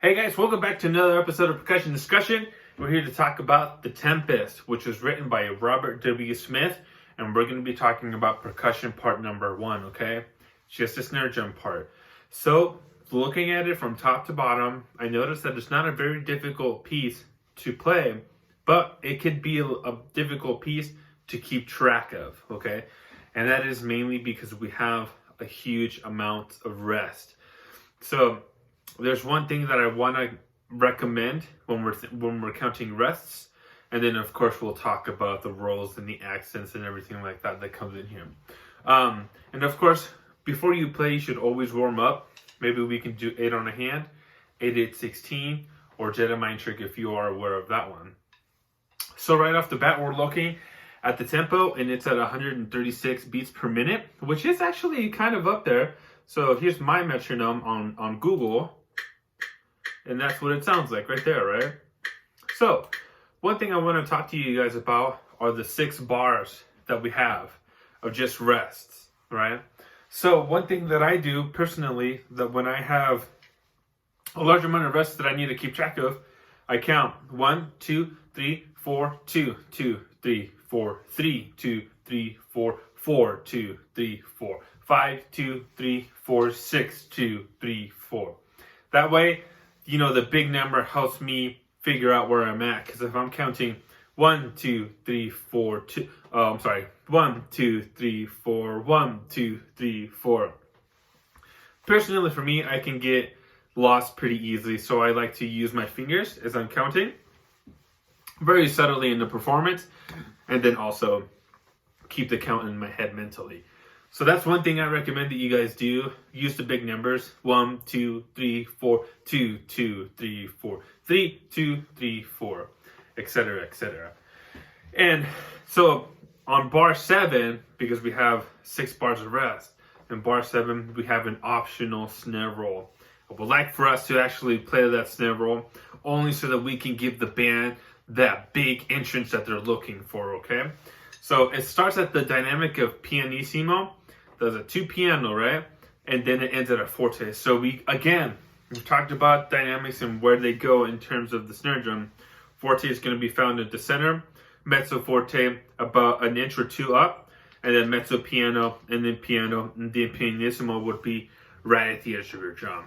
Hey guys, welcome back to another episode of Percussion Discussion. We're here to talk about The Tempest, which was written by Robert W. Smith, and we're going to be talking about percussion part number 1, okay? Just the snare drum part. So, looking at it from top to bottom, I noticed that it's not a very difficult piece to play, but it could be a difficult piece to keep track of, okay? And that is mainly because we have a huge amount of rest. So, there's one thing that I want to recommend when we're counting rests, and then of course we'll talk about the rolls and the accents and everything like that comes in here. And of course, before you play, you should always warm up. Maybe we can do 8 on a hand, 8/8/16, or Jedi Mind Trick if you are aware of that one. So right off the bat, we're looking at the tempo, and it's at 136 beats per minute, which is actually kind of up there. So here's my metronome on Google. And that's what it sounds like right there, right? So, one thing I want to talk to you guys about are the 6 bars that we have of just rests, right? So, one thing that I do personally, that when I have a large amount of rests that I need to keep track of, I count 1, 2, 3, 4, 2, 2, 3, 4, 3, 2, 3, 4, 4, 2, 3, 4, 5, 2, 3, 4, 6, 2, 3, 4. That way, you know, the big number helps me figure out where I'm at. Because if I'm counting 1, 2, 3, 4, 2, 1, 2, 3, 4, 1, 2, 3, 4. Personally, for me, I can get lost pretty easily. So I like to use my fingers as I'm counting, very subtly in the performance, and then also keep the count in my head mentally. So that's one thing I recommend that you guys do. Use the big numbers. 1, 2, 3, 4, 2, 2, 3, 4, 3, 2, 3, 4, etc., etc. And so on bar 7, because we have 6 bars of rest, in bar 7 we have an optional snare roll. I would like for us to actually play that snare roll, only so that we can give the band that big entrance that they're looking for, okay? So it starts at the dynamic of pianissimo. There's a 2 piano, right? And then it ends at a forte. So we've talked about dynamics and where they go in terms of the snare drum. Forte is going to be found at the center. Mezzo forte about an inch or 2 up. And then mezzo piano, and then piano, and then pianissimo would be right at the edge of your drum.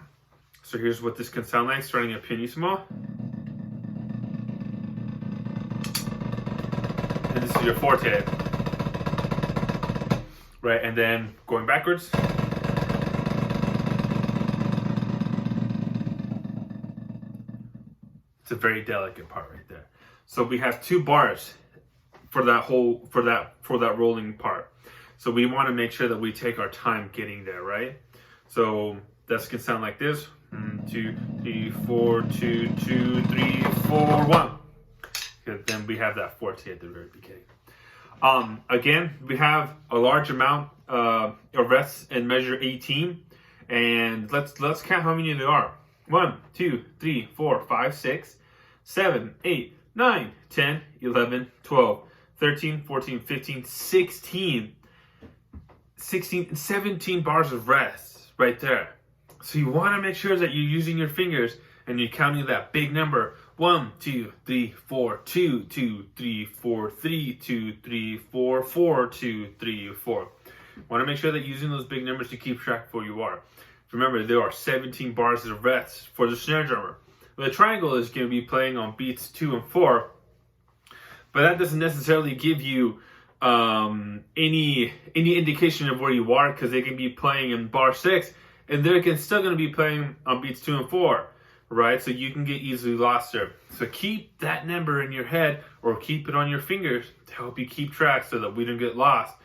So here's what this can sound like starting at pianissimo. And this is your forte. Right, and then going backwards. It's a very delicate part right there. So we have 2 bars for that rolling part. So we want to make sure that we take our time getting there, right? So this can sound like this. 1, 2, 3, 4, 2, 2, 3, 4, 1. And then we have that forte at the very beginning. Again, we have a large amount of rests in measure 18, and let's count how many there are. 1, 2, 3, 4, 5, 6, 7, 8, 9, 10, 11, 12, 13, 14, 15, 16, 17 bars of rest right there. So you want to make sure that you're using your fingers and you're counting that big number. 1, 2, 3, 4, 2, 2, 3, 4, 3, 2, 3, 4, 4, 2, 3, 4. Want to make sure that you're using those big numbers to keep track of where you are. Remember, there are 17 bars of rests for the snare drummer. The triangle is going to be playing on beats 2 and 4, but that doesn't necessarily give you any indication of where you are, because they can be playing in bar 6, and they're still going to be playing on beats 2 and 4. Right, so you can get easily lost there. So keep that number in your head, or keep it on your fingers to help you keep track so that we don't get lost.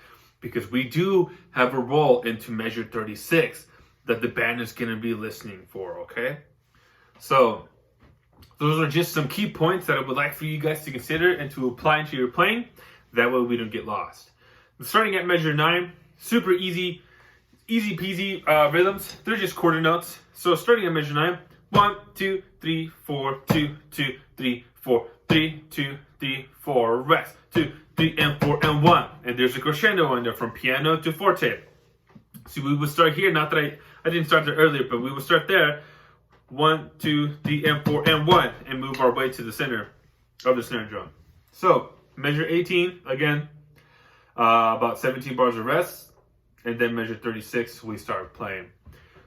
Because we do have a roll into measure 36 that the band is going to be listening for, okay? So those are just some key points that I would like for you guys to consider and to apply into your playing. That way we don't get lost. Starting at measure 9, super easy peasy rhythms. They're just quarter notes. So starting at measure 9, 1, 2, 3, 4, 2, 2, 3, 4, 3, 2, 3, 4, rest, 2, 3, and 4, and 1. And there's a crescendo in there from piano to forte. So we would start here, not that I didn't start there earlier, but we would start there 1, 2, 3, and 4, and 1, and move our way to the center of the snare drum. So measure 18 again, about 17 bars of rest, and then measure 36. We start playing.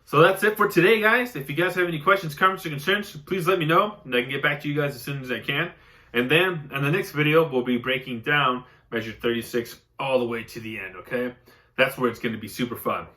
So that's it for today, guys. If you guys have any questions, comments, or concerns, please let me know, and I can get back to you guys as soon as I can. And then in the next video, we'll be breaking down measure 36 all the way to the end. Okay, that's where it's going to be super fun.